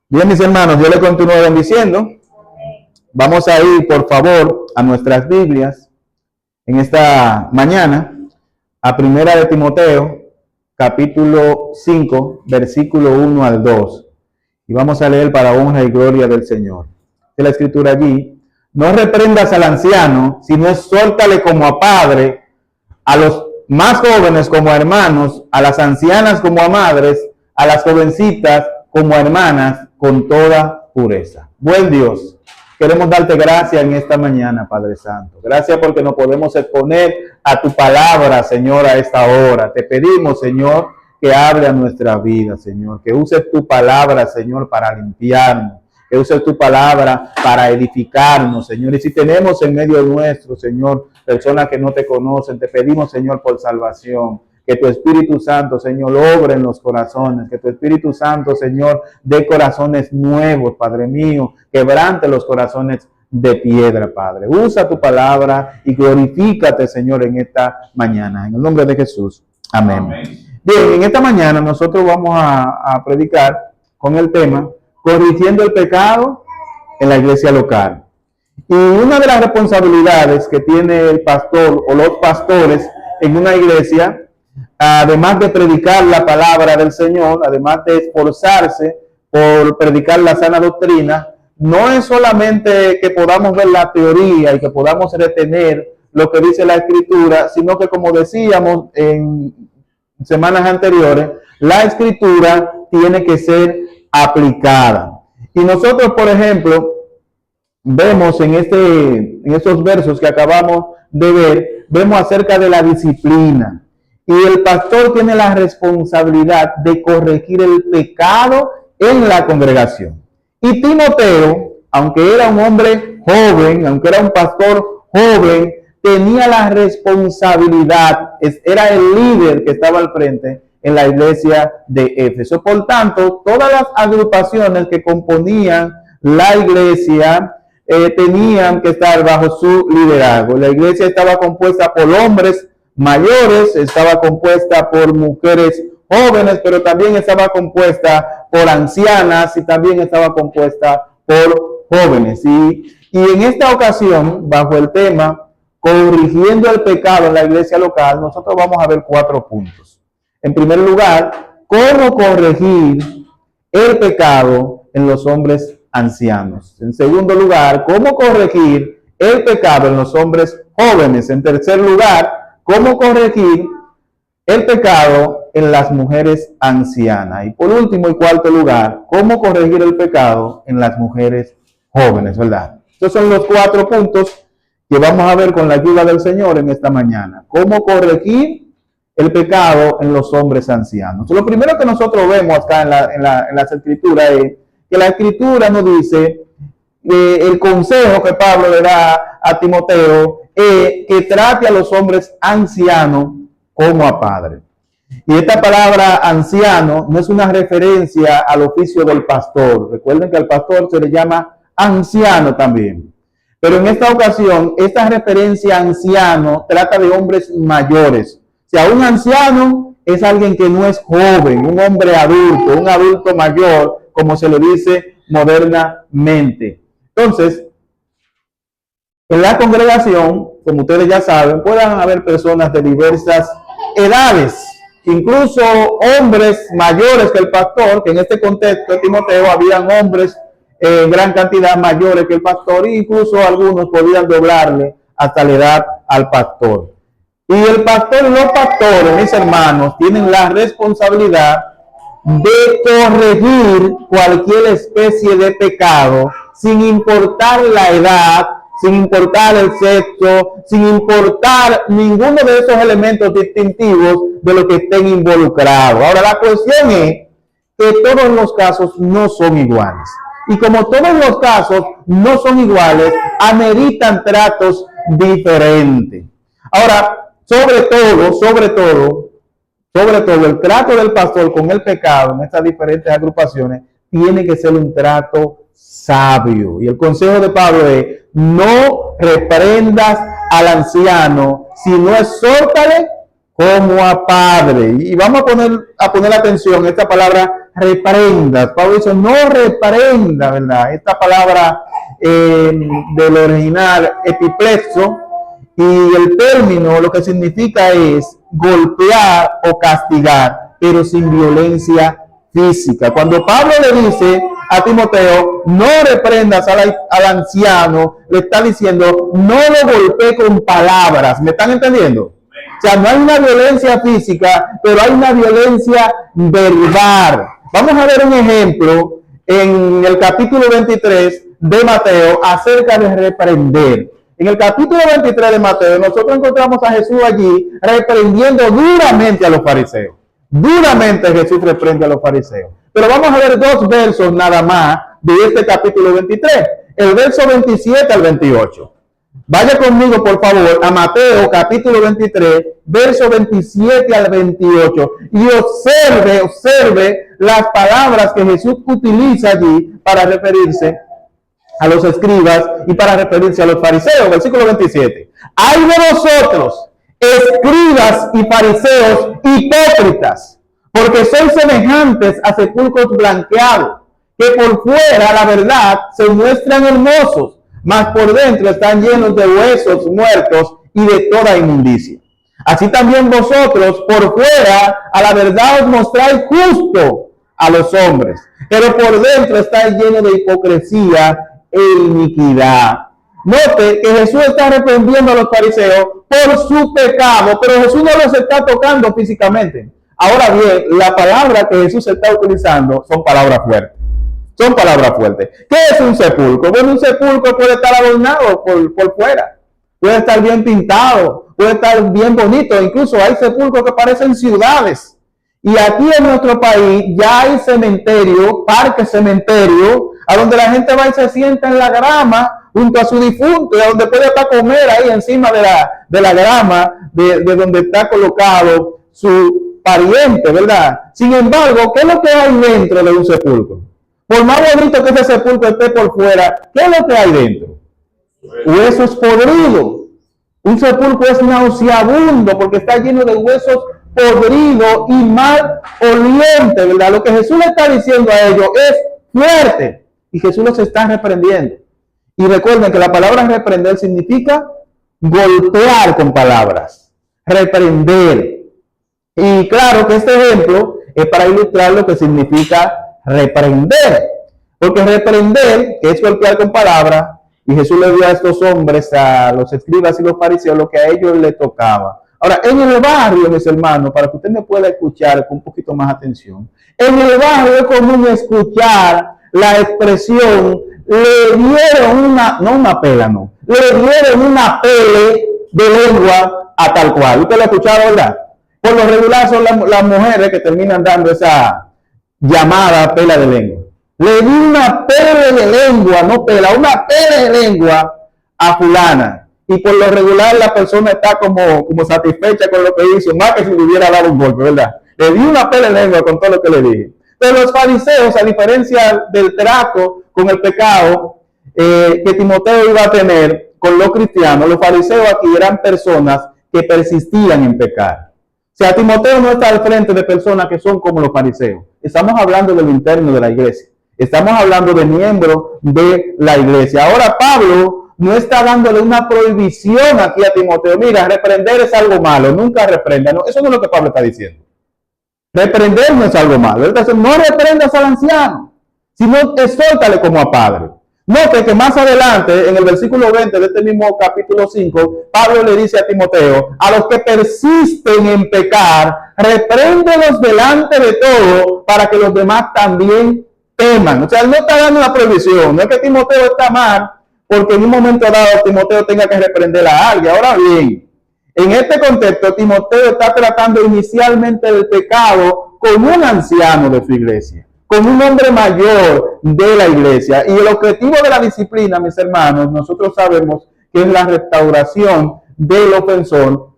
Bien, mis hermanos, yo le continúo bendiciendo. Vamos a ir, por favor, a nuestras Biblias en esta mañana, a Primera de Timoteo, capítulo 5, versículo 1 al 2. Y vamos a leer para honra y gloria del Señor. De la escritura allí: no reprendas al anciano, sino exhórtale como a padre, a los más jóvenes como a hermanos, a las ancianas como a madres, a las jovencitas como a hermanas, con toda pureza. Buen Dios, queremos darte gracias en esta mañana, Padre Santo. Gracias porque nos podemos exponer a tu palabra, Señor, a esta hora. Te pedimos, Señor, que hable a nuestra vida, Señor. Que uses tu palabra, Señor, para limpiarnos. Que uses tu palabra para edificarnos, Señor. Y si tenemos en medio nuestro, Señor, personas que no te conocen, te pedimos, Señor, por salvación. Que tu Espíritu Santo, Señor, obre en los corazones. Que tu Espíritu Santo, Señor, dé corazones nuevos, Padre mío. Quebrante los corazones de piedra, Padre. Usa tu palabra y glorifícate, Señor, en esta mañana. En el nombre de Jesús. Amén. Amén. Bien, en esta mañana nosotros vamos a predicar con el tema corrigiendo el pecado en la iglesia local. Y una de las responsabilidades que tiene el pastor o los pastores en una iglesia, además de predicar la palabra del Señor, además de esforzarse por predicar la sana doctrina, no es solamente que podamos ver la teoría y que podamos retener lo que dice la Escritura, sino que, como decíamos en semanas anteriores, la Escritura tiene que ser aplicada. Y nosotros, por ejemplo, vemos en esos versos que acabamos de ver, vemos acerca de la disciplina. Y el pastor tiene la responsabilidad de corregir el pecado en la congregación. Y Timoteo, aunque era un hombre joven, aunque era un pastor joven, tenía la responsabilidad, era el líder que estaba al frente en la iglesia de Éfeso. Por tanto, todas las agrupaciones que componían la iglesia tenían que estar bajo su liderazgo. La iglesia estaba compuesta por hombres mayores, estaba compuesta por mujeres jóvenes, pero también estaba compuesta por ancianas y también estaba compuesta por jóvenes. Y en esta ocasión, bajo el tema corrigiendo el pecado en la iglesia local, nosotros vamos a ver 4 puntos. En primer lugar, cómo corregir el pecado en los hombres ancianos. En segundo lugar, cómo corregir el pecado en los hombres jóvenes. En tercer lugar, cómo corregir el pecado en las mujeres ancianas. Y por último y cuarto lugar, cómo corregir el pecado en las mujeres jóvenes, ¿verdad? Estos son los 4 puntos que vamos a ver con la ayuda del Señor en esta mañana. Cómo corregir el pecado en los hombres ancianos. Lo primero que nosotros vemos acá en las Escrituras es que la Escritura nos dice el consejo que Pablo le da a Timoteo es que trate a los hombres ancianos como a padres. Y esta palabra anciano no es una referencia al oficio del pastor. Recuerden que al pastor se le llama anciano también. Pero en esta ocasión, esta referencia a anciano trata de hombres mayores. O sea, un anciano es alguien que no es joven, un hombre adulto, un adulto mayor, como se le dice modernamente. Entonces, en la congregación, como ustedes ya saben, puedan haber personas de diversas edades, incluso hombres mayores que el pastor, que en este contexto de Timoteo habían hombres en gran cantidad mayores que el pastor, e incluso algunos podían doblarle hasta la edad al pastor. Y el pastor y los pastores, mis hermanos, tienen la responsabilidad de corregir cualquier especie de pecado, sin importar la edad, sin importar el sexo, sin importar ninguno de esos elementos distintivos de los que estén involucrados. Ahora, la cuestión es que todos los casos no son iguales. Y como todos los casos no son iguales, ameritan tratos diferentes. Ahora, sobre todo, el trato del pastor con el pecado en estas diferentes agrupaciones tiene que ser un trato sabio. Y el consejo de Pablo es: no reprendas al anciano, sino exhórtale como a padre. Y vamos a poner atención a esta palabra reprenda. Pablo dice, no reprenda, ¿verdad? Esta palabra del original epiplexo, y el término lo que significa es golpear o castigar, pero sin violencia física. Cuando Pablo le dice a Timoteo, no reprendas al anciano, le está diciendo, no lo golpee con palabras. ¿Me están entendiendo? O sea, no hay una violencia física, pero hay una violencia verbal. Vamos a ver un ejemplo en el capítulo 23 de Mateo acerca de reprender. En el capítulo 23 de Mateo, nosotros encontramos a Jesús allí reprendiendo duramente a los fariseos. Duramente Jesús reprende a los fariseos. Pero vamos a ver dos versos nada más de este capítulo 23. El verso 27 al 28. Vaya conmigo, por favor, a Mateo capítulo 23, verso 27 al 28. Y observe las palabras que Jesús utiliza allí para referirse a los escribas y para referirse a los fariseos. Versículo 27. Hay de vosotros, escribas y fariseos hipócritas, porque sois semejantes a sepulcros blanqueados, que por fuera, la verdad, se muestran hermosos, mas por dentro están llenos de huesos muertos y de toda inmundicia. Así también vosotros, por fuera, a la verdad os mostráis justo a los hombres, pero por dentro estáis llenos de hipocresía e iniquidad. Note que Jesús está reprendiendo a los fariseos por su pecado, pero Jesús no los está tocando físicamente. Ahora bien, la palabra que Jesús está utilizando son palabras fuertes. Son palabras fuertes. ¿Qué es un sepulcro? Bueno, un sepulcro puede estar adornado por fuera, puede estar bien pintado, puede estar bien bonito. Incluso hay sepulcros que parecen ciudades. Y aquí en nuestro país ya hay cementerio, parque cementerio, a donde la gente va y se sienta en la grama junto a su difunto, y a donde puede estar comer ahí encima de la grama, de donde está colocado su pariente, ¿verdad? Sin embargo, ¿qué es lo que hay dentro de un sepulcro? Por más bonito que ese sepulcro esté por fuera, ¿qué es lo que hay dentro? Huesos podridos. Un sepulcro es nauseabundo porque está lleno de huesos podridos y mal oliente, ¿verdad? Lo que Jesús le está diciendo a ellos es fuerte y Jesús los está reprendiendo. Y recuerden que la palabra reprender significa golpear con palabras, reprender. Y claro que este ejemplo es para ilustrar lo que significa reprender, porque reprender, que es golpear con palabras, y Jesús le dio a estos hombres, a los escribas y los fariseos, lo que a ellos les tocaba. Ahora, en el barrio, mis hermanos, para que usted me pueda escuchar con un poquito más atención, en el barrio es común escuchar la expresión, le dieron le dieron una pele de lengua a tal cual. Usted lo ha escuchado, ¿verdad? Por lo regular son las mujeres que terminan dando esa llamada pela de lengua. Le di una pele de lengua, no pela, una pele de lengua a fulana. Y por lo regular la persona está como satisfecha con lo que hizo, más que si le hubiera dado un golpe, ¿verdad? Le di una pele de lengua con todo lo que le dije. Pero los fariseos, a diferencia del trato con el pecado que Timoteo iba a tener con los cristianos, los fariseos aquí eran personas que persistían en pecar. O sea, Timoteo no está al frente de personas que son como los fariseos. Estamos hablando del interno de la iglesia. Estamos hablando de miembros de la iglesia. Ahora Pablo no está dándole una prohibición aquí a Timoteo. Mira, reprender es algo malo, nunca reprenda. No, eso no es lo que Pablo está diciendo. Reprender no es algo malo. Él está diciendo, no reprendas al anciano, sino exhórtale como a padre. Note que más adelante, en el versículo 20 de este mismo capítulo 5, Pablo le dice a Timoteo, a los que persisten en pecar, repréndelos delante de todo para que los demás también teman. O sea, él no está dando una prohibición, no es que Timoteo está mal, porque en un momento dado Timoteo tenga que reprender a alguien. Ahora bien, en este contexto, Timoteo está tratando inicialmente el pecado con un anciano de su iglesia, con un hombre mayor de la iglesia. Y el objetivo de la disciplina, mis hermanos, nosotros sabemos que es la restauración del ofensor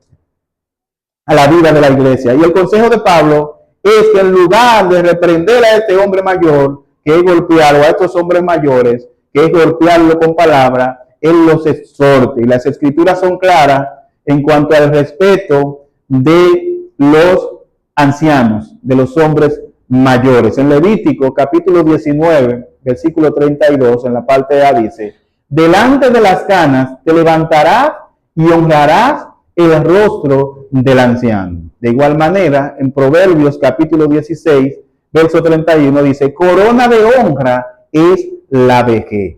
a la vida de la iglesia. Y el consejo de Pablo es que en lugar de reprender a este hombre mayor, que es golpearlo, a estos hombres mayores, que es golpearlo con palabras, él los exhorte. Y las escrituras son claras en cuanto al respeto de los ancianos, de los hombres mayores. En Levítico capítulo 19, versículo 32, en la parte A dice: delante de las canas te levantarás y honrarás el rostro del anciano. De igual manera, en Proverbios capítulo 16, verso 31 dice: corona de honra es la vejez.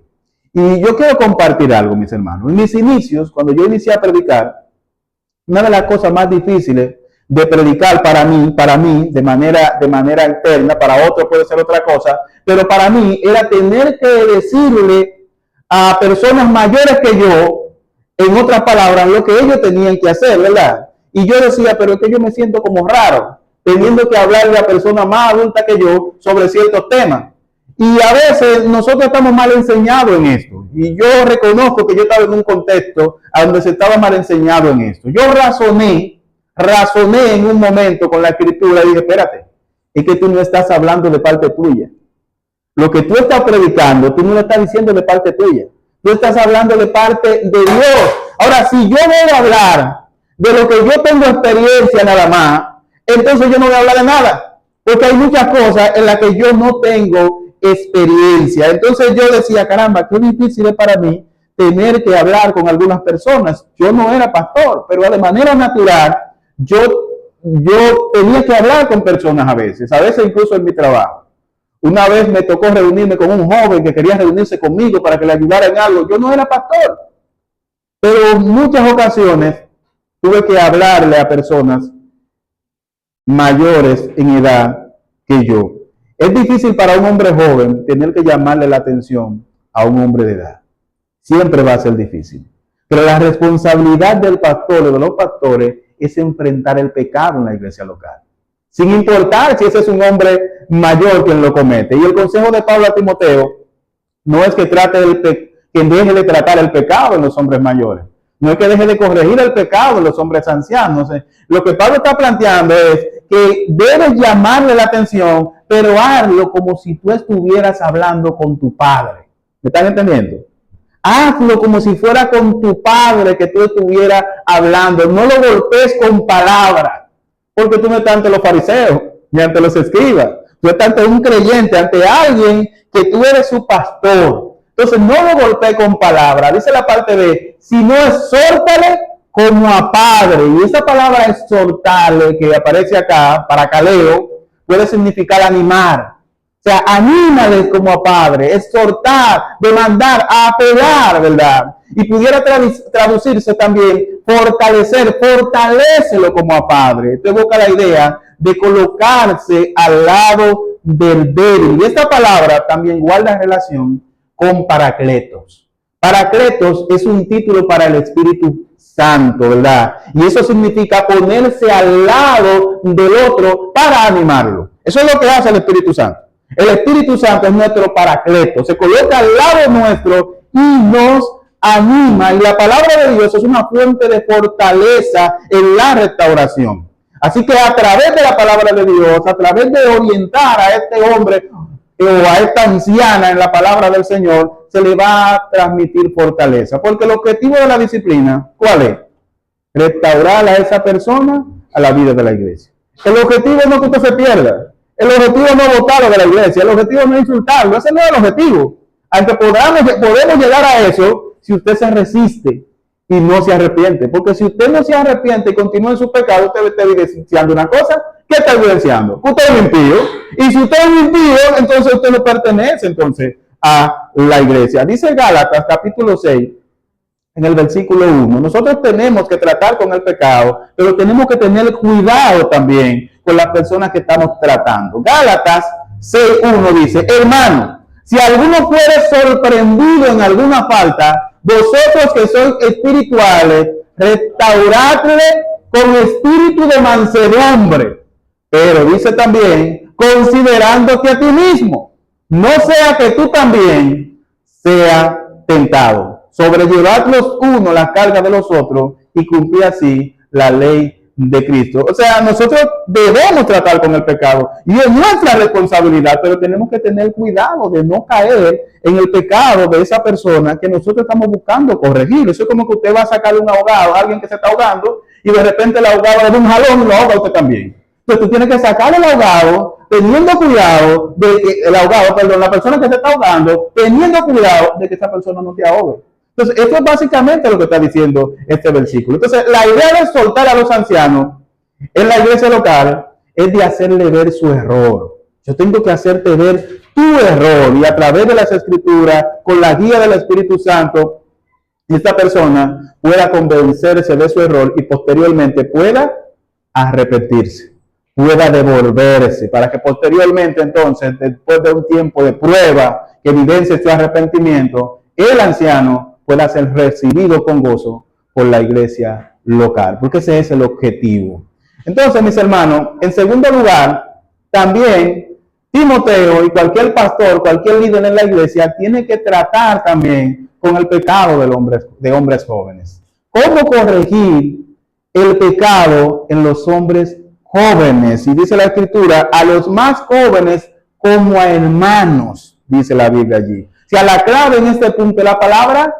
Y yo quiero compartir algo, mis hermanos. En mis inicios, cuando yo inicié a predicar, una de las cosas más difíciles de predicar para mí, de manera interna, para otros puede ser otra cosa, pero para mí era tener que decirle a personas mayores que yo, en otras palabras, lo que ellos tenían que hacer, ¿verdad? Y yo decía, pero es que yo me siento como raro, teniendo que hablarle a personas más adultas que yo sobre ciertos temas. Y a veces nosotros estamos mal enseñados en esto. Y yo reconozco que yo estaba en un contexto donde se estaba mal enseñado en esto. Yo razoné en un momento con la escritura y dije, espérate, es que tú no estás hablando de parte tuya. Lo que tú estás predicando, tú no lo estás diciendo de parte tuya. Tú estás hablando de parte de Dios. Ahora, si yo voy a hablar de lo que yo tengo experiencia nada más, entonces yo no voy a hablar de nada. Porque hay muchas cosas en las que yo no tengo experiencia. Entonces yo decía, caramba, qué difícil es para mí tener que hablar con algunas personas. Yo no era pastor, pero de manera natural yo tenía que hablar con personas a veces incluso en mi trabajo. Una vez me tocó reunirme con un joven que quería reunirse conmigo para que le ayudara en algo. Yo no era pastor, pero en muchas ocasiones tuve que hablarle a personas mayores en edad que yo. Es difícil para un hombre joven tener que llamarle la atención a un hombre de edad. Siempre va a ser difícil. Pero la responsabilidad del pastor o de los pastores es enfrentar el pecado en la iglesia local, sin importar si ese es un hombre mayor quien lo comete. Y el consejo de Pablo a Timoteo no es que que deje de tratar el pecado en los hombres mayores, no es que deje de corregir el pecado en los hombres ancianos. Lo que Pablo está planteando es que debes llamarle la atención, pero hazlo como si tú estuvieras hablando con tu padre. ¿Me están entendiendo? Hazlo como si fuera con tu padre que tú estuvieras hablando. No lo golpees con palabras, porque tú no estás ante los fariseos ni ante los escribas. Tú estás ante un creyente, ante alguien que tú eres su pastor. Entonces no lo golpees con palabras. Dice la parte B, si no exhórtale como a padre. Y esa palabra exhortarle que aparece acá, para caleo, puede significar animar. O sea, anímales como a padre, exhortar, demandar, apelar, ¿verdad? Y pudiera traducirse también, fortalecer, fortalécelo como a padre. Esto evoca la idea de colocarse al lado del débil. Y esta palabra también guarda relación con Paracletos. Paracletos es un título para el Espíritu Santo, ¿verdad? Y eso significa ponerse al lado del otro para animarlo. Eso es lo que hace el Espíritu Santo. El Espíritu Santo es nuestro Paracleto, se coloca al lado nuestro y nos anima. Y la palabra de Dios es una fuente de fortaleza en la restauración. Así que a través de la palabra de Dios, a través de orientar a este hombre o a esta anciana en la palabra del Señor, se le va a transmitir fortaleza. Porque el objetivo de la disciplina, ¿cuál es? Restaurar a esa persona a la vida de la iglesia. El objetivo no es que usted se pierda. El objetivo no es votarlo de la iglesia, el objetivo no es insultarlo, ese no es el objetivo. Aunque podemos llegar a eso si usted se resiste y no se arrepiente. Porque si usted no se arrepiente y continúa en su pecado, usted está evidenciando una cosa. ¿Qué está evidenciando? Usted es un impío. Y si usted es un impío, entonces usted no pertenece a la iglesia. Dice Gálatas capítulo 6, en el versículo 1. Nosotros tenemos que tratar con el pecado, pero tenemos que tener cuidado también con las personas que estamos tratando. Gálatas 6:1 dice, hermano, si alguno fuere sorprendido en alguna falta, vosotros que sois espirituales, restauradle con espíritu de mansedumbre. Pero dice también, considerándote a ti mismo, no sea que tú también seas tentado. Sobrellevad los unos la carga de los otros y cumplir así la ley de Cristo. O sea, nosotros debemos tratar con el pecado y es nuestra responsabilidad, pero tenemos que tener cuidado de no caer en el pecado de esa persona que nosotros estamos buscando corregir. Eso es como que usted va a sacarle un ahogado a alguien que se está ahogando y de repente el ahogado le da un jalón y lo ahoga a usted también. Entonces tú tienes que sacar el ahogado, teniendo cuidado de que la persona que se está ahogando, teniendo cuidado de que esa persona no te ahogue. Entonces, esto es básicamente lo que está diciendo este versículo. Entonces, la idea de soltar a los ancianos en la iglesia local es de hacerle ver su error. Yo tengo que hacerte ver tu error, y a través de las escrituras, con la guía del Espíritu Santo, esta persona pueda convencerse de su error y posteriormente pueda arrepentirse, pueda devolverse, para que posteriormente, entonces, después de un tiempo de prueba que evidencie su arrepentimiento, el anciano pueda ser recibido con gozo por la iglesia local, porque ese es el objetivo. Entonces, mis hermanos, en segundo lugar, también Timoteo y cualquier pastor, cualquier líder en la iglesia tiene que tratar también con el pecado de hombres jóvenes. ¿Cómo corregir el pecado en los hombres jóvenes? Y dice la escritura, a los más jóvenes como a hermanos, dice la Biblia allí. O sea, la clave en este punto es la palabra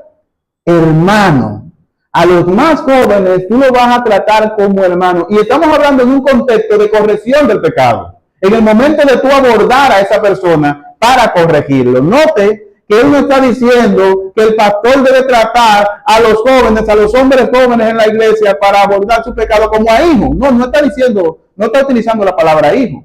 hermano. A los más jóvenes tú lo vas a tratar como hermano. Y estamos hablando en un contexto de corrección del pecado. En el momento de tú abordar a esa persona para corregirlo. Note que él no está diciendo que el pastor debe tratar a los jóvenes, a los hombres jóvenes en la iglesia para abordar su pecado como a hijos. No, no está diciendo, no está utilizando la palabra hijo.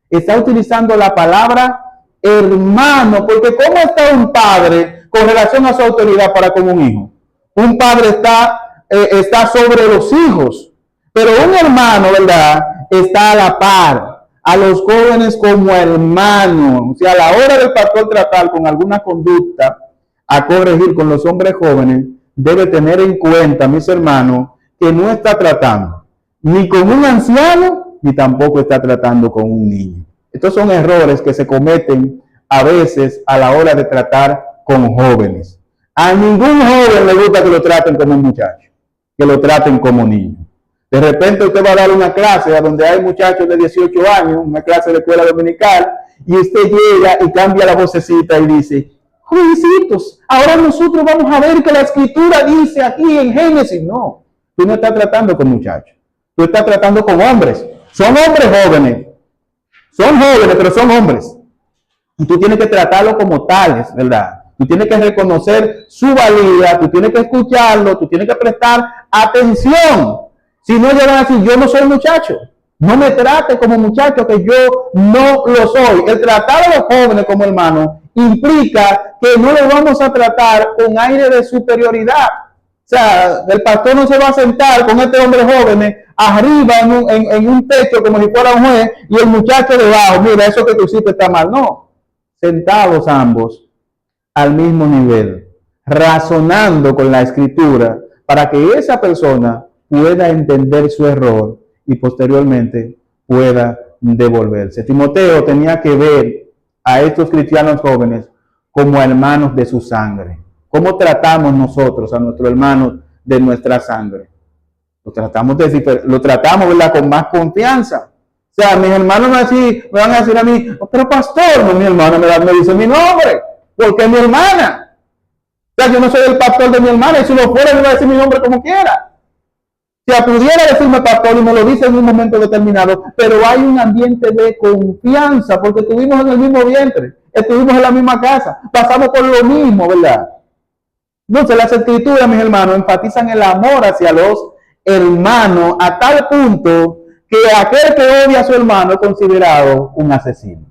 Está utilizando la palabra hermano, porque ¿cómo está un padre con relación a su autoridad para con un hijo? Un padre está sobre los hijos, pero un hermano, ¿verdad?, está a la par, a los jóvenes como hermano. O sea, a la hora del pastor tratar con alguna conducta a corregir con los hombres jóvenes, debe tener en cuenta, mis hermanos, que no está tratando ni con un anciano, ni tampoco está tratando con un niño. Estos son errores que se cometen a veces a la hora de tratar con jóvenes. A ningún joven le gusta que lo traten como un muchacho, que lo traten como niño. De repente usted va a dar una clase a donde hay muchachos de 18 años, una clase de escuela dominical, y usted llega y cambia la vocecita y dice, jovencitos, ahora nosotros vamos a ver que la escritura dice aquí en Génesis. No, tú no estás tratando con muchachos, tú estás tratando con hombres. Son hombres jóvenes, pero son hombres. Y tú tienes que tratarlo como tales, ¿verdad? Tú tienes que reconocer su valía, tú tienes que escucharlo, tú tienes que prestar atención. Si no llegan a decir, yo no soy muchacho, no me trate como muchacho, que yo no lo soy. El tratar a los jóvenes como hermanos implica que no los vamos a tratar con aire de superioridad. O sea, el pastor no se va a sentar con este hombre joven arriba en un techo como si fuera un juez y el muchacho debajo, mira, eso que tú hiciste está mal. No, sentados ambos al mismo nivel, razonando con la escritura para que esa persona pueda entender su error y posteriormente pueda devolverse. Timoteo tenía que ver a estos cristianos jóvenes como hermanos de su sangre. ¿Cómo tratamos nosotros a nuestros hermanos de nuestra sangre? Lo tratamos, ¿verdad?, con más confianza. O sea, mis hermanos me van a decir a mí, pero pastor, no, mi hermano me dice mi nombre, porque es mi hermana. O sea, yo no soy el pastor de mi hermana, y si lo fuera, me va a decir mi nombre como quiera. Si pudiera decirme pastor y me lo dice en un momento determinado, pero hay un ambiente de confianza, porque estuvimos en el mismo vientre, estuvimos en la misma casa, pasamos por lo mismo, ¿verdad? Entonces las escrituras, mis hermanos, enfatizan el amor hacia los hermanos a tal punto que aquel que odia a su hermano es considerado un asesino.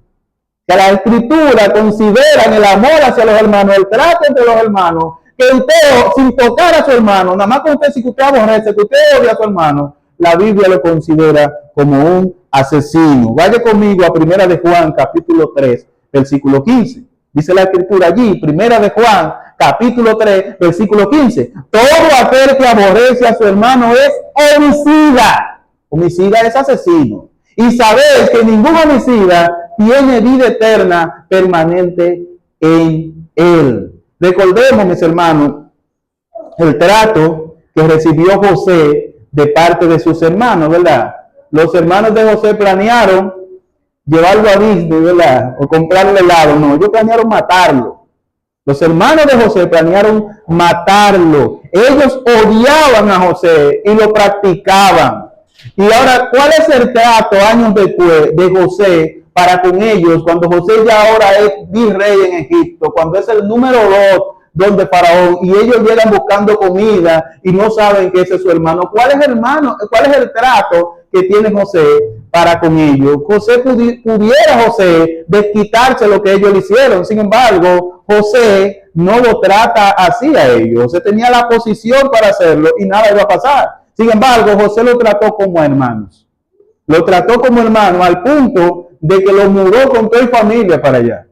Que la escritura considera el amor hacia los hermanos, el trato entre los hermanos, que usted, sin tocar a su hermano, nada más con usted, si usted aborrece, que usted odia a su hermano, la Biblia lo considera como un asesino. Vaya conmigo a 1 de Juan, capítulo 3, versículo 15. Dice la escritura allí, 1 de Juan, capítulo 3, versículo 15. Todo aquel que aborrece a su hermano es homicida. Homicida es asesino. Y sabéis que ningún homicida tiene vida eterna permanente en él. Recordemos, mis hermanos, el trato que recibió José de parte de sus hermanos, ¿verdad? Los hermanos de José planearon llevarlo a Disney, ¿verdad? O comprarle helado. No, ellos planearon matarlo. Los hermanos de José planearon matarlo. Ellos odiaban a José y lo practicaban. Y ahora, ¿cuál es el trato años después de José para con ellos cuando José ya ahora es virrey en Egipto, cuando es el número 2 donde Faraón, y ellos llegan buscando comida y no saben que ese es su hermano? ¿Cuál es el trato que tiene José para con ellos? Pudiera José desquitarse lo que ellos le hicieron. Sin embargo, José no lo trata así a ellos. José tenía la posición para hacerlo y nada iba a pasar. Sin embargo, José lo trató como hermanos. Lo trató como hermano al punto de que lo mudó con toda familia para allá.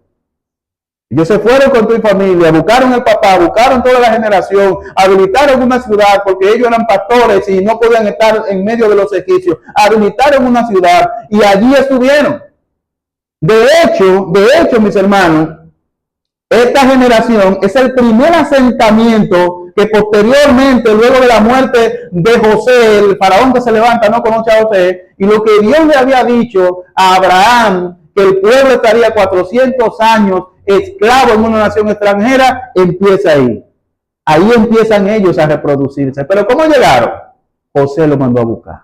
Ellos se fueron con toda familia, buscaron el papá, buscaron toda la generación, habilitaron una ciudad porque ellos eran pastores y no podían estar en medio de los egipcios. Habilitaron una ciudad y allí estuvieron. De hecho, mis hermanos, esta generación es el primer asentamiento que posteriormente, luego de la muerte de José, el faraón que se levanta no conoce a José, y lo que Dios le había dicho a Abraham, que el pueblo estaría 400 años esclavo en una nación extranjera, empieza ahí. Ahí empiezan ellos a reproducirse. Pero ¿cómo llegaron? José lo mandó a buscar.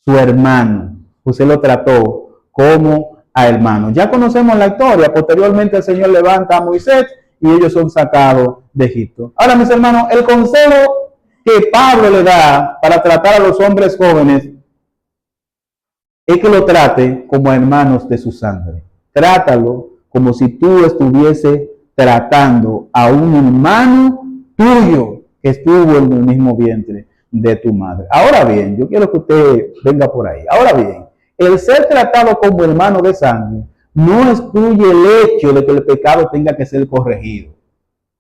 Su hermano. José lo trató como a hermano. Ya conocemos la historia. Posteriormente el Señor levanta a Moisés y ellos son sacados de Egipto. Ahora, mis hermanos, el consejo que Pablo le da para tratar a los hombres jóvenes es que lo trate como a hermanos de su sangre. Trátalo como si tú estuviese tratando a un hermano tuyo que estuvo en el mismo vientre de tu madre. Ahora bien, yo quiero que usted venga por ahí. Ahora bien, el ser tratado como hermano de sangre no excluye el hecho de que el pecado tenga que ser corregido.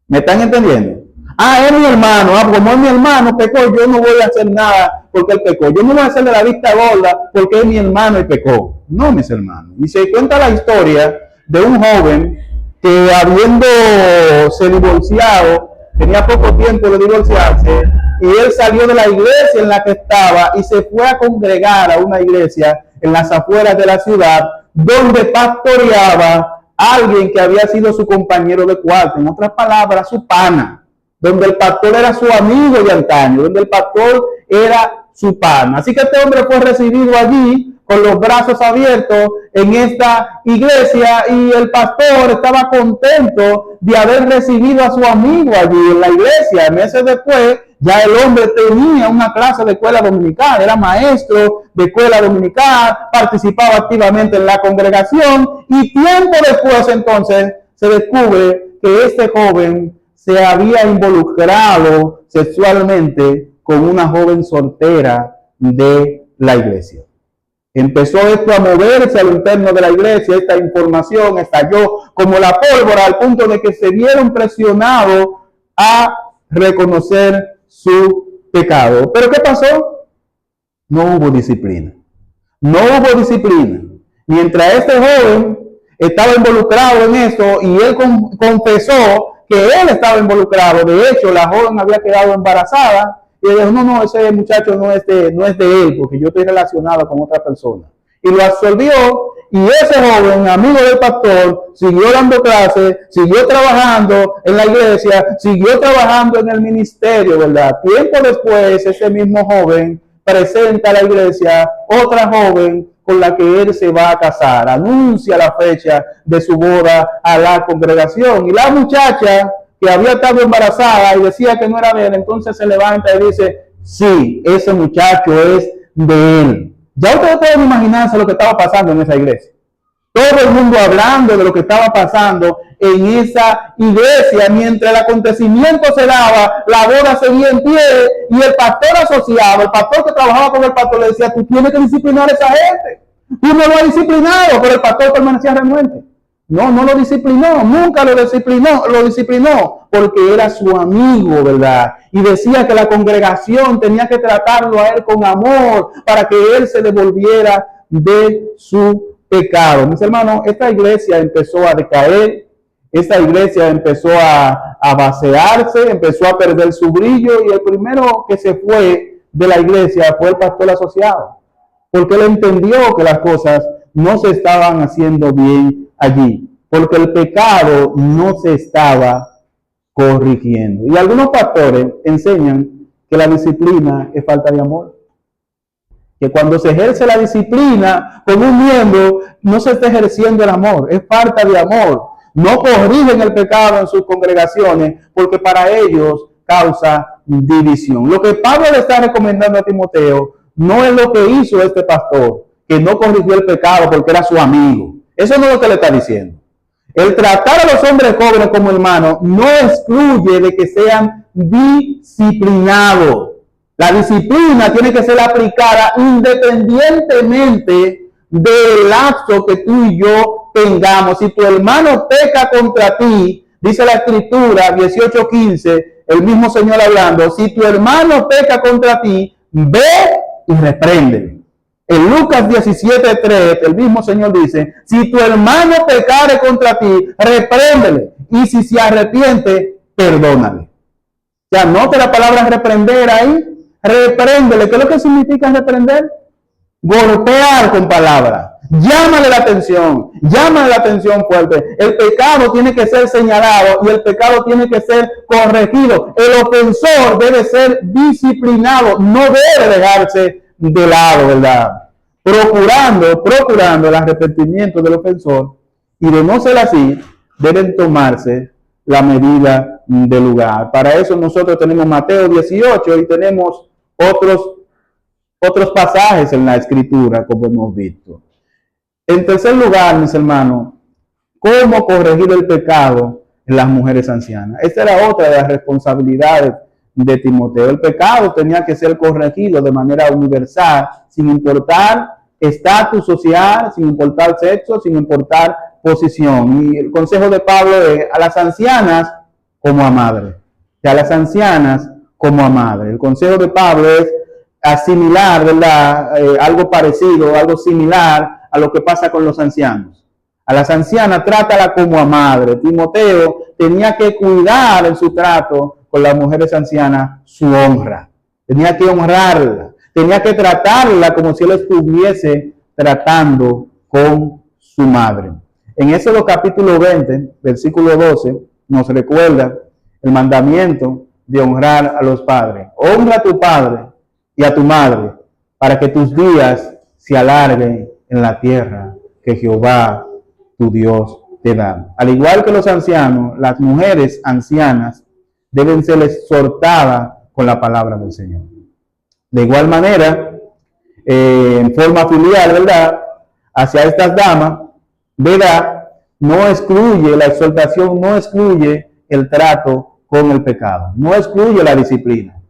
¿Me están entendiendo? Es mi hermano, como es mi hermano, pecó, yo no voy a hacer nada porque él pecó. Yo no voy a hacerle la vista gorda porque es mi hermano y pecó. No, mis hermanos. Y se cuenta la historia de un joven que habiéndose divorciado, tenía poco tiempo de divorciarse, y él salió de la iglesia en la que estaba y se fue a congregar a una iglesia en las afueras de la ciudad, donde pastoreaba a alguien que había sido su compañero de cuarto, en otras palabras, su pana, donde el pastor era su amigo de antaño, donde el pastor era su pana. Así que este hombre fue recibido allí con los brazos abiertos en esta iglesia, y el pastor estaba contento de haber recibido a su amigo allí en la iglesia. Meses después, ya el hombre tenía una clase de escuela dominical, era maestro de escuela dominical, participaba activamente en la congregación, y tiempo después entonces se descubre que este joven se había involucrado sexualmente con una joven soltera de la iglesia. Empezó esto a moverse al interno de la iglesia, esta información estalló como la pólvora al punto de que se vieron presionados a reconocer su pecado. ¿Pero qué pasó? No hubo disciplina. No hubo disciplina. Mientras este joven estaba involucrado en esto y él confesó que él estaba involucrado, de hecho la joven había quedado embarazada, y él dijo, no, ese muchacho no es de él, porque yo estoy relacionado con otra persona. Y lo absolvió, y ese joven, amigo del pastor, siguió dando clases, siguió trabajando en la iglesia, siguió trabajando en el ministerio, ¿verdad? Tiempo después, ese mismo joven presenta a la iglesia otra joven con la que él se va a casar, anuncia la fecha de su boda a la congregación, y la muchacha que había estado embarazada y decía que no era de él, entonces se levanta y dice, sí, ese muchacho es de él. Ya ustedes pueden imaginarse lo que estaba pasando en esa iglesia. Todo el mundo hablando de lo que estaba pasando en esa iglesia. Mientras el acontecimiento se daba, la boda seguía en pie, y el pastor asociado, el pastor que trabajaba con el pastor, le decía, tú tienes que disciplinar a esa gente. Tú no lo has disciplinado, pero el pastor permanecía renuente. No lo disciplinó, nunca lo disciplinó, porque era su amigo, ¿verdad? Y decía que la congregación tenía que tratarlo a él con amor para que él se devolviera de su pecado. Mis hermanos, esta iglesia empezó a decaer, esta iglesia empezó a vaciarse, empezó a perder su brillo, y el primero que se fue de la iglesia fue el pastor asociado, porque él entendió que las cosas no se estaban haciendo bien allí, porque el pecado no se estaba corrigiendo. Y algunos pastores enseñan que la disciplina es falta de amor. Que cuando se ejerce la disciplina con un miembro, no se está ejerciendo el amor, es falta de amor. No corrigen el pecado en sus congregaciones porque para ellos causa división. Lo que Pablo le está recomendando a Timoteo no es lo que hizo este pastor, que no corrigió el pecado porque era su amigo. Eso no es lo que le está diciendo. El tratar a los hombres jóvenes como hermanos no excluye de que sean disciplinados. La disciplina tiene que ser aplicada independientemente del lapso que tú y yo tengamos. Si tu hermano peca contra ti, dice la Escritura 18:15, el mismo Señor hablando, si tu hermano peca contra ti, ve y repréndele. En Lucas 17:3, el mismo Señor dice, si tu hermano pecare contra ti, repréndele. Y si se arrepiente, perdónale. O sea, note la palabra reprender ahí. Repréndele. ¿Qué es lo que significa reprender? Golpear con palabras. Llámale la atención fuerte. El pecado tiene que ser señalado y el pecado tiene que ser corregido. El ofensor debe ser disciplinado, no debe dejarse de lado, ¿verdad? Procurando el arrepentimiento del ofensor, y de no ser así, deben tomarse la medida del lugar. Para eso nosotros tenemos Mateo 18 y tenemos otros pasajes en la Escritura, como hemos visto. En tercer lugar, mis hermanos, ¿cómo corregir el pecado en las mujeres ancianas? Esta era otra de las responsabilidades de Timoteo. El pecado tenía que ser corregido de manera universal, sin importar estatus social, sin importar sexo, sin importar posición. Y el consejo de Pablo es a las ancianas como a madre. A las ancianas como a madre. El consejo de Pablo es asimilar, ¿verdad? Algo parecido, algo similar a lo que pasa con los ancianos. A las ancianas trátala como a madre. Timoteo tenía que cuidar en su trato con las mujeres ancianas su honra. Tenía que honrarla. Tenía que tratarla como si él estuviese tratando con su madre. En Éxodo capítulo 20, versículo 12, nos recuerda el mandamiento de honrar a los padres. Honra a tu padre y a tu madre para que tus días se alarguen en la tierra que Jehová tu Dios te da. Al igual que los ancianos, las mujeres ancianas deben ser exhortadas con la palabra del Señor. De igual manera, en forma filial, ¿verdad? Hacia estas damas, ¿verdad? No excluye, la exhortación no excluye el trato con el pecado, no excluye la disciplina.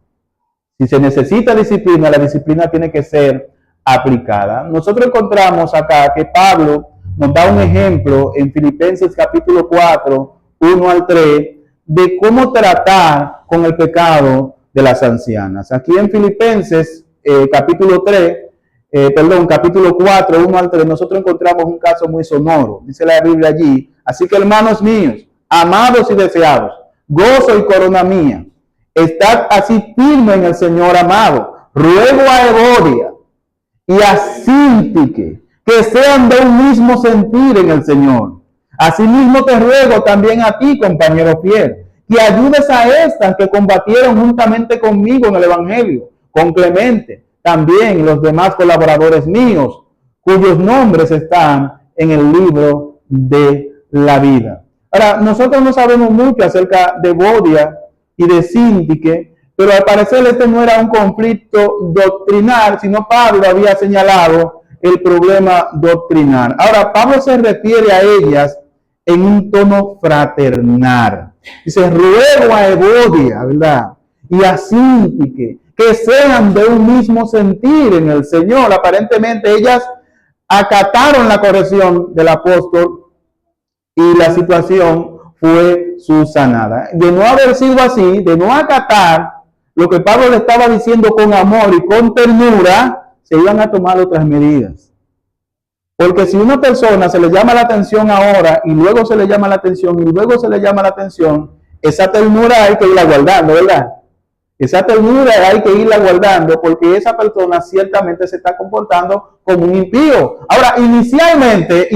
Si se necesita disciplina, la disciplina tiene que ser aplicada. Nosotros encontramos acá que Pablo nos da un ejemplo en Filipenses capítulo 4, 1 al 3, de cómo tratar con el pecado de las ancianas. Aquí en Filipenses capítulo 4, 1 al 3, nosotros encontramos un caso muy sonoro. Dice la Biblia allí, así que hermanos míos, amados y deseados, gozo y corona mía, estad así firme en el Señor amado. Ruego a Evodia y a Síntique que sean de un mismo sentir en el Señor. Asimismo te ruego también a ti, compañero fiel, que ayudes a estas que combatieron juntamente conmigo en el Evangelio, con Clemente, también los demás colaboradores míos, cuyos nombres están en el libro de la vida. Ahora, nosotros no sabemos mucho acerca de Evodia y de Síntique, pero al parecer este no era un conflicto doctrinal, sino Pablo había señalado el problema doctrinal. Ahora, Pablo se refiere a ellas en un tono fraternal. Dice, ruego a Evodia, ¿verdad? Y a Síntique, que sean de un mismo sentir en el Señor. Aparentemente ellas acataron la corrección del apóstol y la situación fue subsanada. De no haber sido así, de no acatar lo que Pablo le estaba diciendo con amor y con ternura, se iban a tomar otras medidas. Porque si una persona se le llama la atención ahora y luego se le llama la atención y luego se le llama la atención, esa ternura hay que irla guardando, ¿verdad? Esa ternura hay que irla guardando porque esa persona ciertamente se está comportando como un impío. Ahora, inicialmente,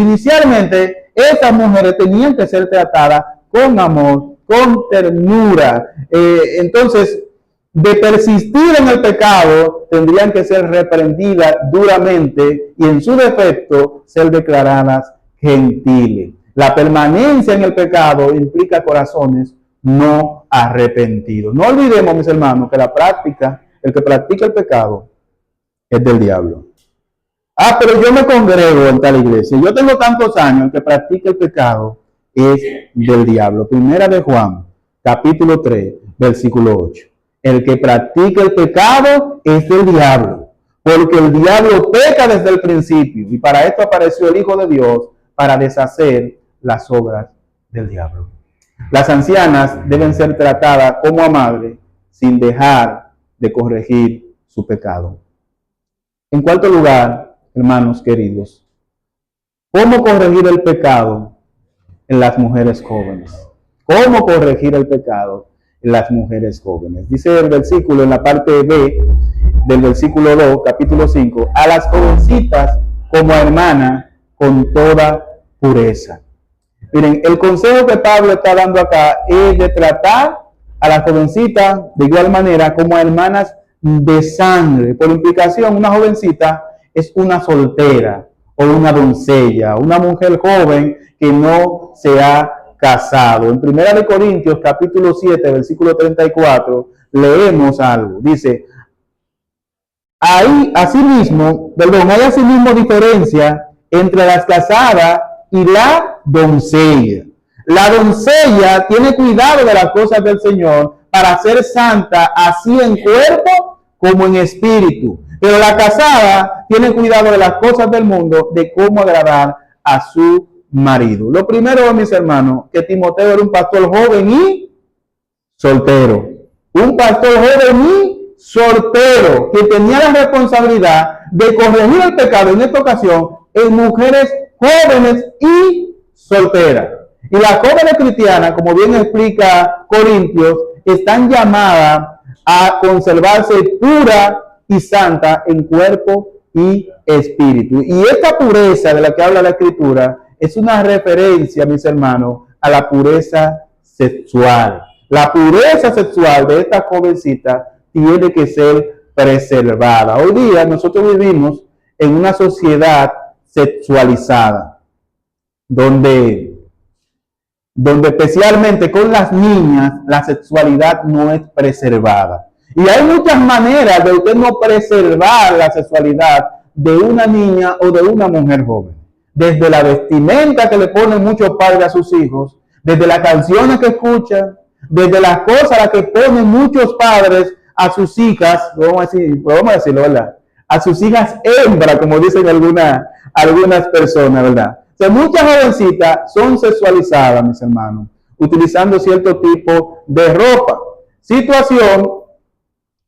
estas mujeres tenían que ser tratadas con amor con ternura. Entonces, de persistir en el pecado, tendrían que ser reprendidas duramente y en su defecto ser declaradas gentiles. La permanencia en el pecado implica corazones no arrepentidos. No olvidemos, mis hermanos, que el que practica el pecado es del diablo. Pero yo me congrego en tal iglesia. Yo tengo tantos años, el que practica el pecado es del diablo. Primera de Juan, capítulo 3, versículo 8. El que practica el pecado es del diablo, porque el diablo peca desde el principio, y para esto apareció el Hijo de Dios, para deshacer las obras del diablo. Las ancianas deben ser tratadas como a madre, sin dejar de corregir su pecado. En cuarto lugar, hermanos queridos, ¿cómo corregir el pecado en las mujeres jóvenes? ¿Cómo corregir el pecado en las mujeres jóvenes? Dice el versículo en la parte B del versículo 2, capítulo 5, a las jovencitas como hermanas con toda pureza. Miren, el consejo que Pablo está dando acá es de tratar a las jovencitas de igual manera como hermanas de sangre. Por implicación, una jovencita es una soltera o una doncella, una mujer joven que no se ha casado. En 1 Corintios capítulo 7, versículo 34, leemos algo. Dice, hay asimismo diferencia entre las casadas y la doncella. La doncella tiene cuidado de las cosas del Señor para ser santa, así en cuerpo como en espíritu. Pero la casada tiene cuidado de las cosas del mundo, de cómo agradar a su marido. Lo primero, mis hermanos, que Timoteo era un pastor joven y soltero. Un pastor joven y soltero, que tenía la responsabilidad de corregir el pecado, en esta ocasión, en mujeres jóvenes y solteras. Y las jóvenes cristianas, como bien explica Corintios, están llamadas a conservarse pura y santa en cuerpo y espíritu. Y esta pureza de la que habla la Escritura es una referencia, mis hermanos, a la pureza sexual. La pureza sexual de esta jovencita tiene que ser preservada. Hoy día nosotros vivimos en una sociedad sexualizada, donde especialmente con las niñas la sexualidad no es preservada. Y hay muchas maneras de usted no preservar la sexualidad de una niña o de una mujer joven. Desde la vestimenta que le ponen muchos padres a sus hijos, desde las canciones que escuchan, desde las cosas a las que ponen muchos padres a sus hijas, vamos a decirlo, ¿verdad? A sus hijas hembras, como dicen algunas personas, ¿verdad? O sea, muchas jovencitas son sexualizadas, mis hermanos, utilizando cierto tipo de ropa. Situación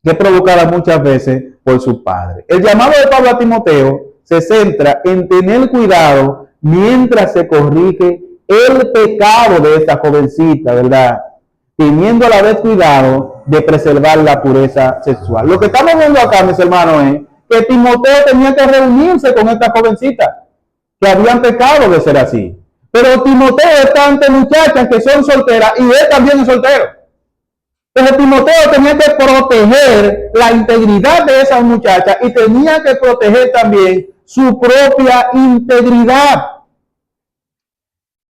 que es provocada muchas veces por su padre. El llamado de Pablo a Timoteo se centra en tener cuidado mientras se corrige el pecado de esta jovencita, ¿verdad? Teniendo a la vez cuidado de preservar la pureza sexual. Lo que estamos viendo acá, mis hermanos, es que Timoteo tenía que reunirse con esta jovencita que habían pecado de ser así. Pero Timoteo está ante muchachas que son solteras y él también es soltero. Entonces Timoteo tenía que proteger la integridad de esas muchachas y tenía que proteger también su propia integridad.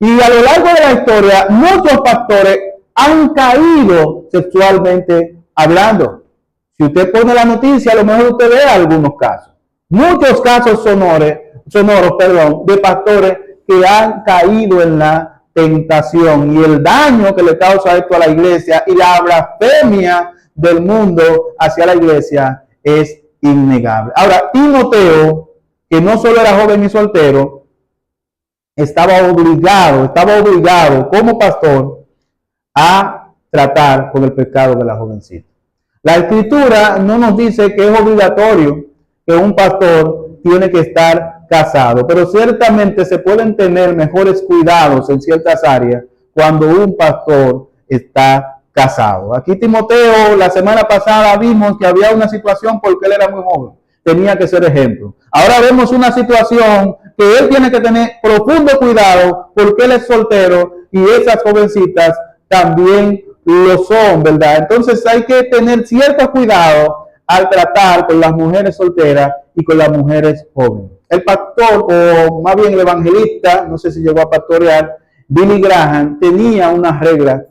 Y a lo largo de la historia, muchos pastores han caído sexualmente hablando. Si usted pone la noticia, a lo mejor usted ve algunos casos. Muchos casos sonoros, de pastores que han caído en la tentación y el daño que le causa esto a la iglesia y la blasfemia del mundo hacia la iglesia es innegable. Ahora, Timoteo, que no solo era joven y soltero, estaba obligado como pastor a tratar con el pecado de la jovencita. La Escritura no nos dice que es obligatorio que un pastor tiene que estar casado, pero ciertamente se pueden tener mejores cuidados en ciertas áreas cuando un pastor está casado. Aquí Timoteo, la semana pasada vimos que había una situación porque él era muy joven, tenía que ser ejemplo. Ahora vemos una situación que él tiene que tener profundo cuidado porque él es soltero y esas jovencitas también lo son, ¿verdad? Entonces hay que tener cierto cuidado al tratar con las mujeres solteras y con las mujeres jóvenes. El pastor, o más bien el evangelista, no sé si llegó a pastorear, Billy Graham, tenía unas reglas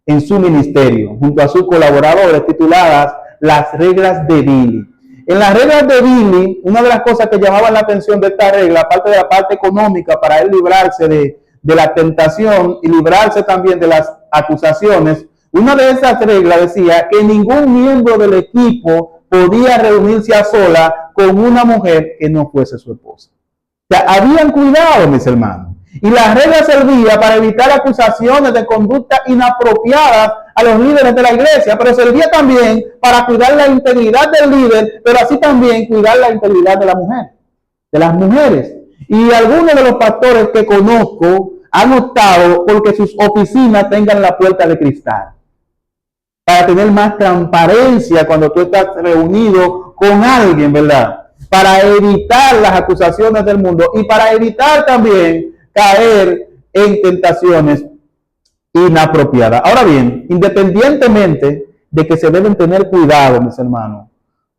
en su ministerio, junto a sus colaboradores, tituladas Las Reglas de Billy. En las reglas de Billy, una de las cosas que llamaban la atención de esta regla, aparte de la parte económica, para él librarse de la tentación y librarse también de las acusaciones, una de esas reglas decía que ningún miembro del equipo podía reunirse a sola con una mujer que no fuese su esposa. O sea, habían cuidado, mis hermanos. Y la regla servía para evitar acusaciones de conducta inapropiadas a los líderes de la iglesia, pero servía también para cuidar la integridad del líder, pero así también cuidar la integridad de la mujer, de las mujeres. Y algunos de los pastores que conozco han optado porque sus oficinas tengan la puerta de cristal, para tener más transparencia cuando tú estás reunido con alguien, ¿verdad? Para evitar las acusaciones del mundo y para evitar también caer en tentaciones inapropiadas. Ahora bien, independientemente de que se deben tener cuidado, mis hermanos,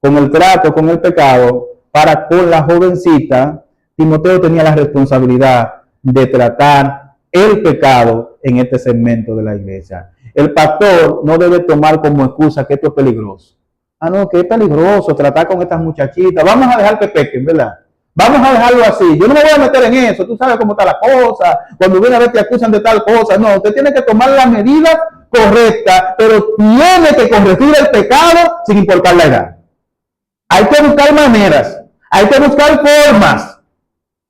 con el trato, con el pecado, para con la jovencita, Timoteo tenía la responsabilidad de tratar el pecado en este segmento de la iglesia. El pastor no debe tomar como excusa que esto es peligroso. Ah, no, que es peligroso tratar con estas muchachitas. Vamos a dejar que pequen, ¿verdad? Vamos a dejarlo así. Yo no me voy a meter en eso. Tú sabes cómo está la cosa. Cuando viene a ver te acusan de tal cosa. No, usted tiene que tomar la medida correcta, pero tiene que corregir el pecado sin importar la edad. Hay que buscar maneras. Hay que buscar formas.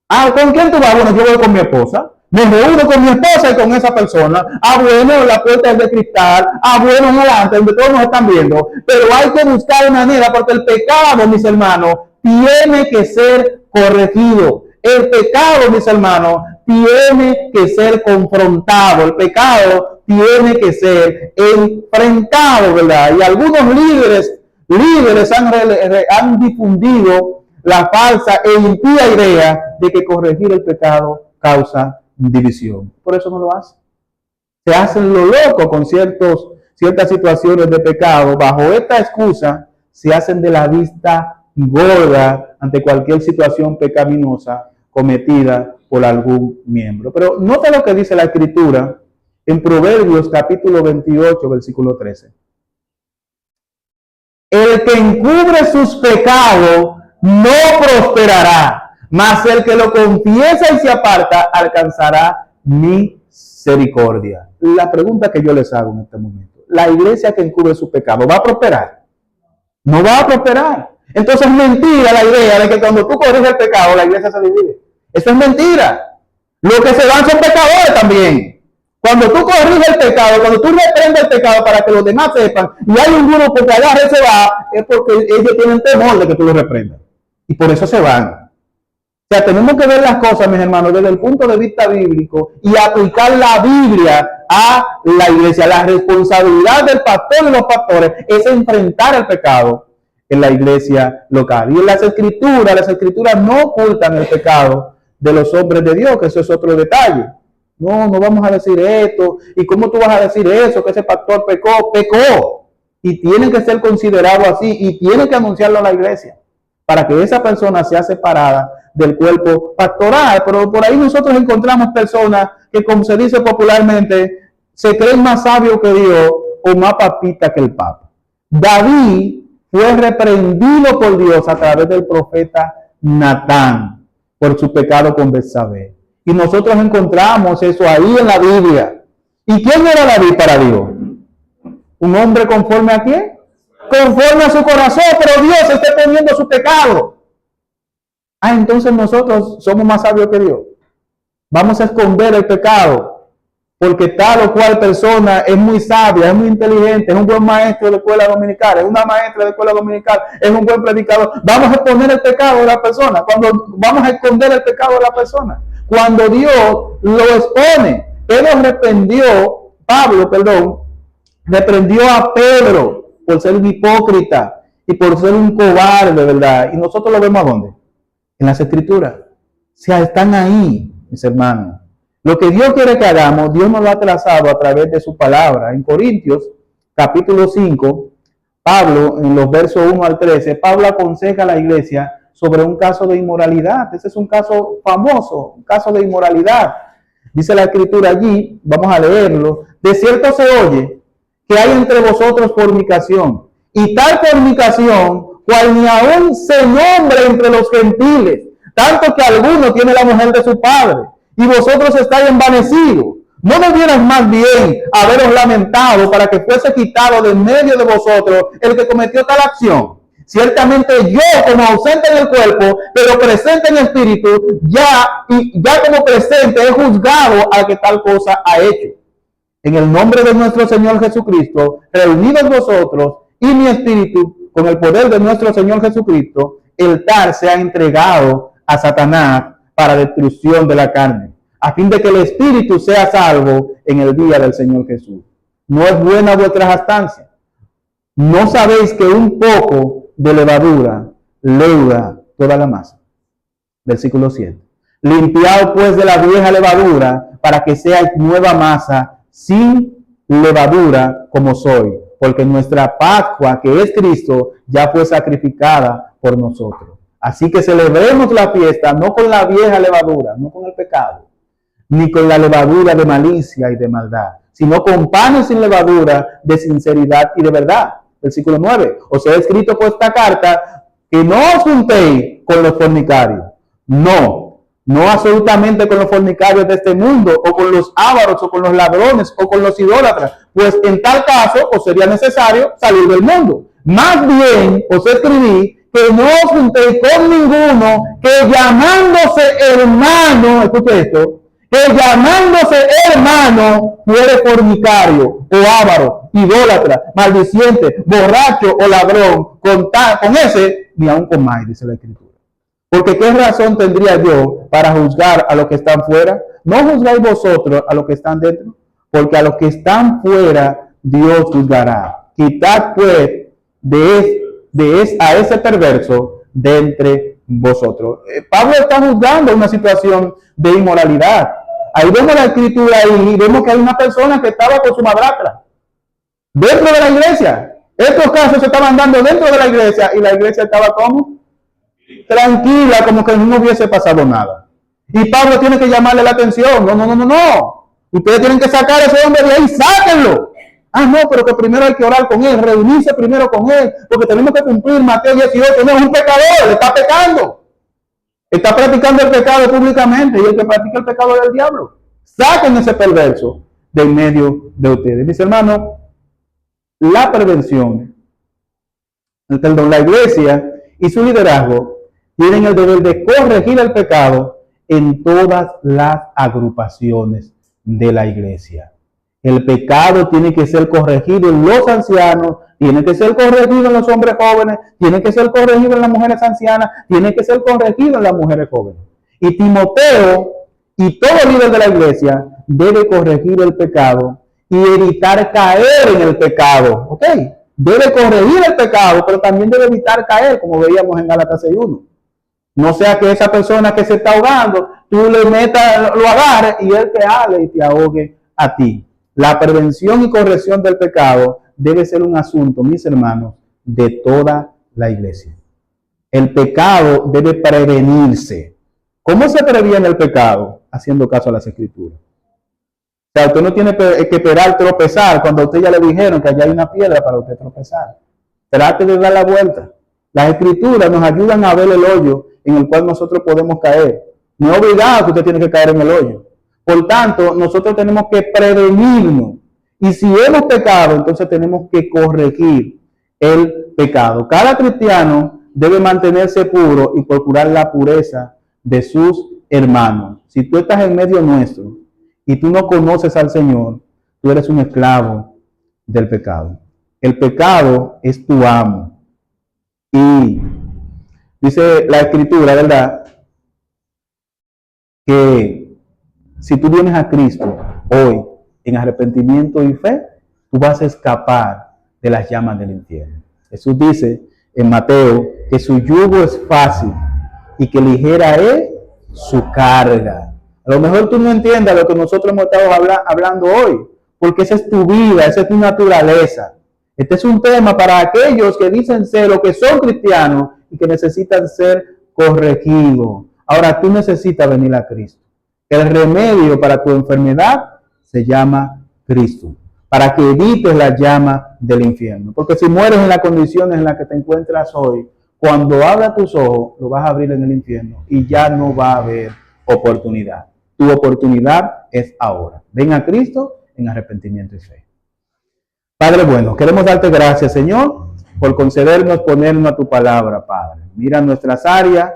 Ah, ¿con quién tú vas? Bueno, yo voy con mi esposa. Me reúno con mi esposa y con esa persona. Ah, bueno, la puerta es de cristal. Ah, bueno, en adelante, donde todos nos están viendo. Pero hay que buscar manera, porque el pecado, mis hermanos, tiene que ser corregido. El pecado, mis hermanos, tiene que ser confrontado. El pecado tiene que ser enfrentado, ¿verdad? Y algunos líderes han difundido la falsa e impía idea de que corregir el pecado causa división. Por eso no lo hacen. Se hacen lo loco con ciertas situaciones de pecado. Bajo esta excusa, se hacen de la vista gorda ante cualquier situación pecaminosa cometida por algún miembro. Pero nota lo que dice la Escritura en Proverbios capítulo 28, versículo 13. El que encubre sus pecados no prosperará, mas el que lo confiesa y se aparta alcanzará misericordia. La pregunta que yo les hago en este momento: ¿la iglesia que encubre su pecado va a prosperar? No va a prosperar. Entonces es mentira la idea de que cuando tú corriges el pecado la iglesia se divide. Eso es mentira. Los que se van son pecadores también. Cuando tú corriges el pecado, cuando tú reprendes el pecado para que los demás sepan, y hay un grupo que agarra y se va, es porque ellos tienen temor de que tú lo reprendas. Y por eso se van. O sea, tenemos que ver las cosas, mis hermanos, desde el punto de vista bíblico y aplicar la Biblia a la iglesia. La responsabilidad del pastor y los pastores es enfrentar el pecado en la iglesia local. Y en las escrituras no ocultan el pecado de los hombres de Dios, que eso es otro detalle. No vamos a decir esto. ¿Y cómo tú vas a decir eso? Que ese pastor pecó. Y tiene que ser considerado así y tiene que anunciarlo a la iglesia para que esa persona sea separada del cuerpo pastoral. Pero por ahí nosotros encontramos personas que, como se dice popularmente, se creen más sabios que Dios o más papita que el Papa. David fue reprendido por Dios a través del profeta Natán por su pecado con Betsabé. Y nosotros encontramos eso ahí en la Biblia. ¿Y quién era David para Dios? ¿Un hombre conforme a quién? Conforme a su corazón, pero Dios está poniendo su pecado. Ah, entonces nosotros somos más sabios que Dios. Vamos a esconder el pecado, porque tal o cual persona es muy sabia, es muy inteligente, es un buen maestro de escuela dominical, es una maestra de escuela dominical, es un buen predicador. Vamos a exponer el pecado de la persona. Vamos a esconder el pecado de la persona. Cuando Dios lo expone. Pablo reprendió a Pedro por ser un hipócrita y por ser un cobarde, ¿verdad? Y nosotros lo vemos ¿a dónde? En las escrituras. O sea, están ahí, mis hermanos. Lo que Dios quiere que hagamos, Dios nos lo ha trazado a través de su palabra. En Corintios, capítulo 5, Pablo, en los versos 1 al 13, Pablo aconseja a la iglesia sobre un caso de inmoralidad. Ese es un caso famoso, un caso de inmoralidad. Dice la escritura allí, vamos a leerlo. De cierto se oye que hay entre vosotros fornicación, y tal fornicación cual ni aún se nombra entre los gentiles, tanto que alguno tiene la mujer de su padre, y vosotros estáis envanecidos. ¿No debieras más bien haberos lamentado para que fuese quitado de en medio de vosotros el que cometió tal acción? Ciertamente yo, como ausente en el cuerpo, pero presente en espíritu, ya como presente he juzgado al que tal cosa ha hecho. En el nombre de nuestro Señor Jesucristo, reunidos vosotros y mi espíritu, con el poder de nuestro Señor Jesucristo, el tal sea entregado a Satanás para destrucción de la carne, a fin de que el espíritu sea salvo en el día del Señor Jesús. No es buena vuestra jactancia. ¿No sabéis que un poco de levadura leuda toda la masa? Versículo 7. Limpiad pues de la vieja levadura para que seáis nueva masa, sin levadura como soy, porque nuestra Pascua, que es Cristo, ya fue sacrificada por nosotros. Así que celebremos la fiesta no con la vieja levadura, no con el pecado, ni con la levadura de malicia y de maldad, sino con panes sin levadura de sinceridad y de verdad. Versículo 9. Os he escrito por esta carta que no os juntéis con los fornicarios. No absolutamente con los fornicarios de este mundo, o con los ávaros, o con los ladrones, o con los idólatras, pues en tal caso os sería necesario salir del mundo. Más bien os escribí que no os juntéis con ninguno que llamándose hermano, escuche esto, que llamándose hermano fuere fornicario, o ávaro, idólatra, maldiciente, borracho o ladrón. Con ese ni aun comáis, dice la Escritura. Porque ¿qué razón tendría yo para juzgar a los que están fuera? ¿No juzgáis vosotros a los que están dentro? Porque a los que están fuera Dios juzgará. Quitad pues a ese perverso de entre vosotros. Pablo está juzgando una situación de inmoralidad. Ahí vemos la escritura y vemos que hay una persona que estaba con su madrastra dentro de la iglesia. Estos casos se estaban dando dentro de la iglesia y la iglesia estaba como tranquila, como que no hubiese pasado nada. Y Pablo tiene que llamarle la atención. No. Ustedes tienen que sacar a ese hombre de ahí, sáquenlo. No, pero que primero hay que orar con él, reunirse primero con él, porque tenemos que cumplir Mateo 18. No, es un pecador, está pecando. Está practicando el pecado públicamente, y el que practica el pecado es el diablo. Saquen ese perverso de en medio de ustedes. Mis hermanos, la prevención, la iglesia y su liderazgo tienen el deber de corregir el pecado en todas las agrupaciones de la iglesia. El pecado tiene que ser corregido en los ancianos, tiene que ser corregido en los hombres jóvenes, tiene que ser corregido en las mujeres ancianas, tiene que ser corregido en las mujeres jóvenes. Y Timoteo y todo líder de la iglesia debe corregir el pecado y evitar caer en el pecado. ¿Ok? Debe corregir el pecado, pero también debe evitar caer, como veíamos en Gálatas 6:1. No sea que esa persona que se está ahogando, tú le metas, lo agarres y él te hable y te ahogue a ti. La prevención y corrección del pecado debe ser un asunto, mis hermanos, de toda la iglesia. El pecado debe prevenirse. ¿Cómo se previene el pecado? Haciendo caso a las escrituras. O sea, usted no tiene que esperar tropezar cuando a usted ya le dijeron que allá hay una piedra para usted tropezar. Trate de dar la vuelta. Las escrituras nos ayudan a ver el hoyo en el cual nosotros podemos caer. No es obligado que usted tiene que caer en el hoyo. Por tanto, nosotros tenemos que prevenirnos. Y si hemos pecado, entonces tenemos que corregir el pecado. Cada cristiano debe mantenerse puro y procurar la pureza de sus hermanos. Si tú estás en medio nuestro y tú no conoces al Señor, tú eres un esclavo del pecado. El pecado es tu amo. Y dice la escritura, ¿verdad?, que si tú vienes a Cristo hoy en arrepentimiento y fe, tú vas a escapar de las llamas del infierno. Jesús dice en Mateo que su yugo es fácil y que ligera es su carga. A lo mejor tú no entiendas lo que nosotros hemos estado hablando hoy, porque esa es tu vida, esa es tu naturaleza. Este es un tema para aquellos que dicen ser o que son cristianos y que necesitan ser corregidos. Ahora tú necesitas venir a Cristo. El remedio para tu enfermedad se llama Cristo, para que evites la llama del infierno. Porque si mueres en las condiciones en las que te encuentras hoy, cuando abras tus ojos, lo vas a abrir en el infierno y ya no va a haber oportunidad. Tu oportunidad es ahora. Ven a Cristo en arrepentimiento y fe. Padre bueno, queremos darte gracias, Señor, por concedernos ponernos a tu palabra, Padre. Mira nuestras áreas,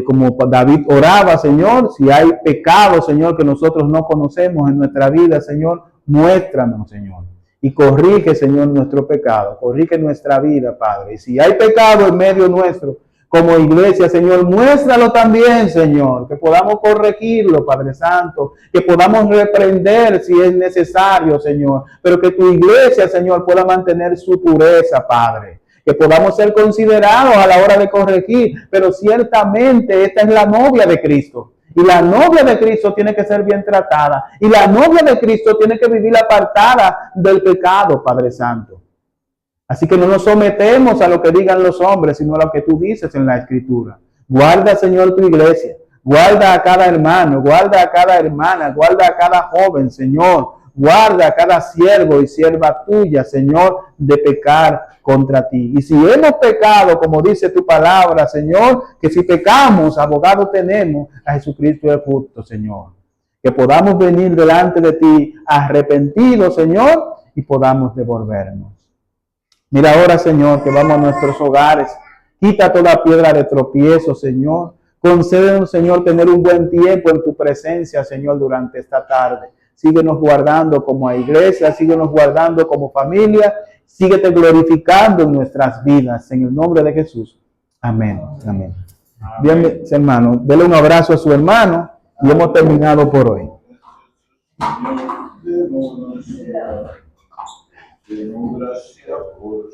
como David oraba, Señor, si hay pecado, Señor, que nosotros no conocemos en nuestra vida, Señor, muéstranos, Señor. Y corrige, Señor, nuestro pecado, corrige nuestra vida, Padre. Y si hay pecado en medio nuestro, como iglesia, Señor, muéstralo también, Señor, que podamos corregirlo, Padre Santo, que podamos reprender si es necesario, Señor, pero que tu iglesia, Señor, pueda mantener su pureza, Padre, que podamos ser considerados a la hora de corregir, pero ciertamente esta es la novia de Cristo. Y la novia de Cristo tiene que ser bien tratada. Y la novia de Cristo tiene que vivir apartada del pecado, Padre Santo. Así que no nos sometemos a lo que digan los hombres, sino a lo que tú dices en la Escritura. Guarda, Señor, tu iglesia. Guarda a cada hermano, guarda a cada hermana, guarda a cada joven, Señor. Guarda a cada siervo y sierva tuya, Señor, de pecar contra ti. Y si hemos pecado, como dice tu palabra, Señor, que si pecamos, abogado tenemos a Jesucristo el justo, Señor. Que podamos venir delante de ti arrepentidos, Señor, y podamos devolvernos. Mira ahora, Señor, que vamos a nuestros hogares. Quita toda piedra de tropiezo, Señor. Concédenos, Señor, tener un buen tiempo en tu presencia, Señor, durante esta tarde. Síguenos guardando como iglesia, síguenos guardando como familia. Síguete glorificando en nuestras vidas. En el nombre de Jesús. Amén. Amén. Bien, mis hermanos, denle un abrazo a su hermano y hemos terminado por hoy. Gracias por